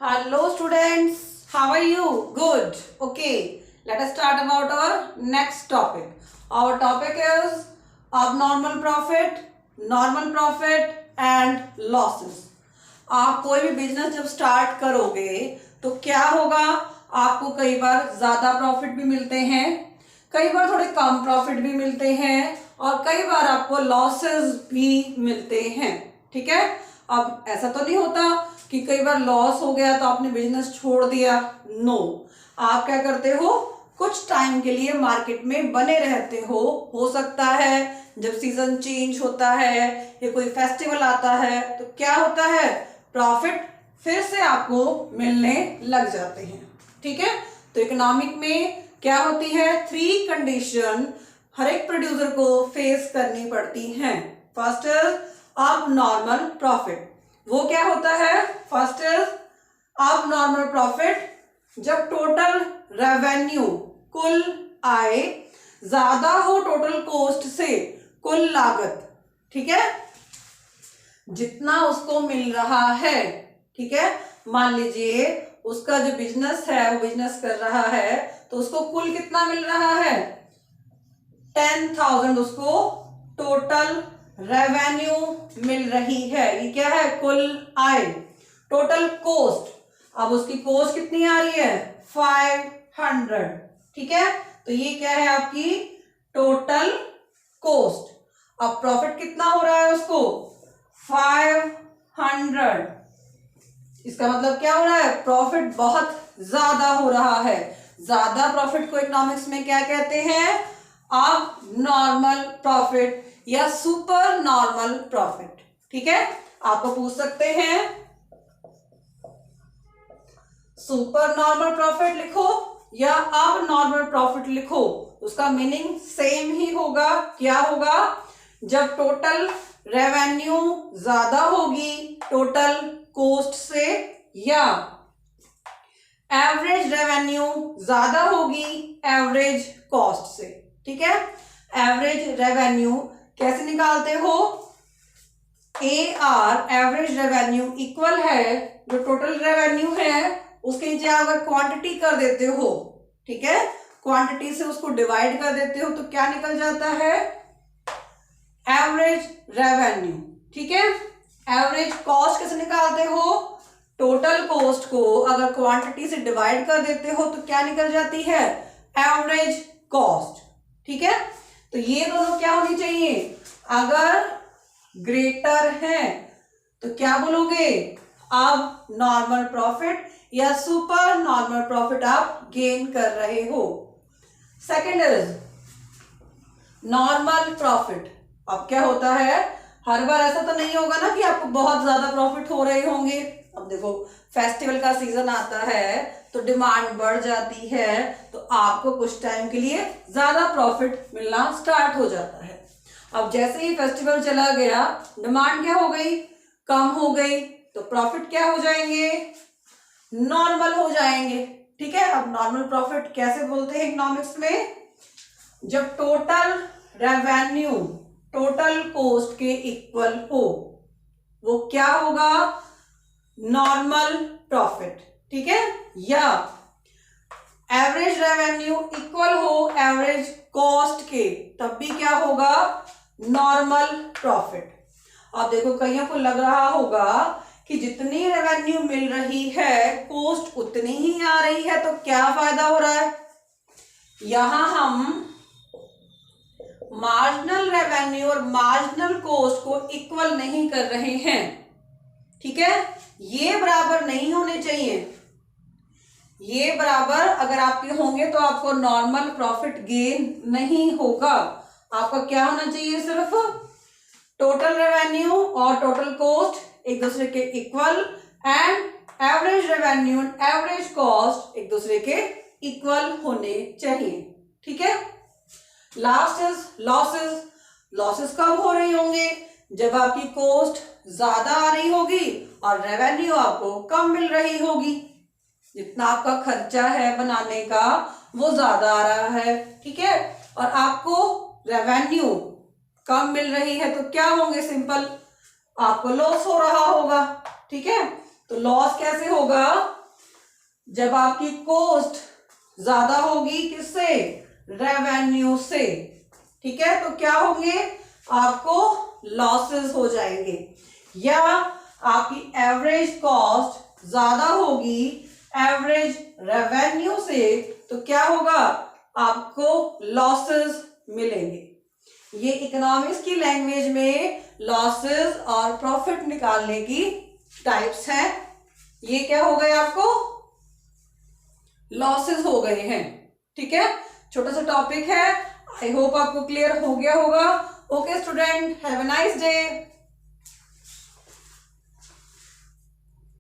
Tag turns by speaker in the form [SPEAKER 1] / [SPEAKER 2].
[SPEAKER 1] Hello students, how are you? Good. Okay, let us start about our next topic. Our topic is abnormal profit, normal profit and losses. आप कोई भी business जब start करोगे तो क्या होगा, आपको कई बार ज्यादा प्रॉफिट भी मिलते हैं, कई बार थोड़े कम प्रॉफिट भी मिलते हैं और कई बार आपको लॉसेस भी मिलते हैं। ठीक है, अब ऐसा तो नहीं होता कि कई बार लॉस हो गया तो आपने बिजनेस छोड़ दिया। नो, आप क्या करते हो, कुछ टाइम के लिए मार्केट में बने रहते हो सकता है जब सीजन चेंज होता है या कोई फेस्टिवल आता है तो क्या होता है, प्रॉफिट फिर से आपको मिलने लग जाते हैं। ठीक है, तो इकोनॉमिक में क्या होती है, 3 कंडीशन हर एक प्रोड्यूसर को फेस करनी पड़ती हैं। फर्स्ट इज अब नॉर्मल प्रॉफिट। वो क्या होता है, फर्स्ट इज अब नॉर्मल प्रॉफिट जब टोटल रेवेन्यू कुल आय ज्यादा हो टोटल कॉस्ट से, कुल लागत। ठीक है, जितना उसको मिल रहा है। ठीक है, मान लीजिए उसका जो बिजनेस है वो बिजनेस कर रहा है तो उसको कुल कितना मिल रहा है, 10,000 उसको टोटल रेवेन्यू मिल रही है। ये क्या है, कुल आय। टोटल कॉस्ट, अब उसकी कॉस्ट कितनी आ रही है, 500। ठीक है, तो ये क्या है आपकी टोटल कॉस्ट। अब प्रॉफिट कितना हो रहा है उसको, 500। इसका मतलब क्या हो रहा है, प्रॉफिट बहुत ज्यादा हो रहा है। ज्यादा प्रॉफिट को इकोनॉमिक्स में क्या कहते हैं, अब नॉर्मल प्रॉफिट या सुपर नॉर्मल प्रॉफिट। ठीक है, आपको पूछ सकते हैं सुपर नॉर्मल प्रॉफिट लिखो या अब नॉर्मल प्रॉफिट लिखो, उसका मीनिंग सेम ही होगा। क्या होगा, जब टोटल रेवेन्यू ज्यादा होगी टोटल कॉस्ट से या एवरेज रेवेन्यू ज्यादा होगी एवरेज कॉस्ट से। ठीक है, एवरेज रेवेन्यू कैसे निकालते हो, AR एवरेज रेवेन्यू इक्वल है जो टोटल रेवेन्यू है उसके नीचे अगर क्वांटिटी कर देते हो, ठीक है, क्वांटिटी से उसको डिवाइड कर देते हो तो क्या निकल जाता है, एवरेज रेवेन्यू। ठीक है, एवरेज कॉस्ट कैसे निकालते हो, टोटल कॉस्ट को अगर क्वांटिटी से डिवाइड कर देते हो तो क्या निकल जाती है, एवरेज कॉस्ट। ठीक है, तो ये दोनों क्या होनी चाहिए, अगर ग्रेटर है तो क्या बोलोगे, अब नॉर्मल प्रॉफिट या सुपर नॉर्मल प्रॉफिट आप गेन कर रहे हो। Second is normal profit. अब क्या होता है, हर बार ऐसा तो नहीं होगा ना कि आपको बहुत ज्यादा प्रॉफिट हो रहे होंगे। अब देखो फेस्टिवल का सीजन आता है तो डिमांड बढ़ जाती है तो आपको कुछ टाइम के लिए ज्यादा प्रॉफिट मिलना स्टार्ट हो जाता है। अब जैसे ही फेस्टिवल चला गया डिमांड क्या हो गई, कम हो गई, तो प्रॉफिट क्या हो जाएंगे, नॉर्मल हो जाएंगे। ठीक है, अब नॉर्मल प्रॉफिट कैसे बोलते हैं इकोनॉमिक्स में, जब टोटल रेवेन्यू टोटल कॉस्ट के इक्वल हो, वो क्या होगा, नॉर्मल प्रॉफिट। ठीक है, या एवरेज रेवेन्यू इक्वल हो एवरेज कॉस्ट के, तब भी क्या होगा, नॉर्मल प्रॉफिट। अब देखो कईयों को लग रहा होगा कि जितनी रेवेन्यू मिल रही है कॉस्ट उतनी ही आ रही है तो क्या फायदा हो रहा है, यहां हम मार्जिनल रेवेन्यू और मार्जिनल कॉस्ट को इक्वल नहीं कर रहे हैं। ठीक है, ये बराबर नहीं होने चाहिए, ये बराबर अगर आपके होंगे तो आपको नॉर्मल प्रॉफिट गेन नहीं होगा। आपका क्या होना चाहिए, सिर्फ टोटल रेवेन्यू और टोटल कॉस्ट एक दूसरे के equal and average revenue and average cost एक दूसरे के इक्वल होने चाहिए। ठीक है, लास्ट इज लॉसेस। लॉसेस कब हो रही होंगे, जब आपकी कॉस्ट ज्यादा आ रही होगी और रेवेन्यू आपको कम मिल रही होगी। जितना आपका खर्चा है बनाने का वो ज्यादा आ रहा है, ठीक है, और आपको रेवेन्यू कम मिल रही है तो क्या होंगे, सिंपल आपको लॉस हो रहा होगा। ठीक है, तो लॉस कैसे होगा, जब आपकी कॉस्ट ज्यादा होगी किससे, रेवेन्यू से, ठीक है, तो क्या होंगे, आपको लॉसेस हो जाएंगे। या आपकी एवरेज कॉस्ट ज्यादा होगी एवरेज रेवेन्यू से, तो क्या होगा, आपको लॉसेस मिलेंगे। ये इकोनॉमिक्स की लैंग्वेज में लॉसेस और प्रॉफिट निकालने की टाइप्स हैं। ये क्या हो गए, आपको लॉसेस हो गए हैं, ठीक है। छोटा सा टॉपिक है, आई होप आपको क्लियर हो गया होगा। Okay student, have a nice day.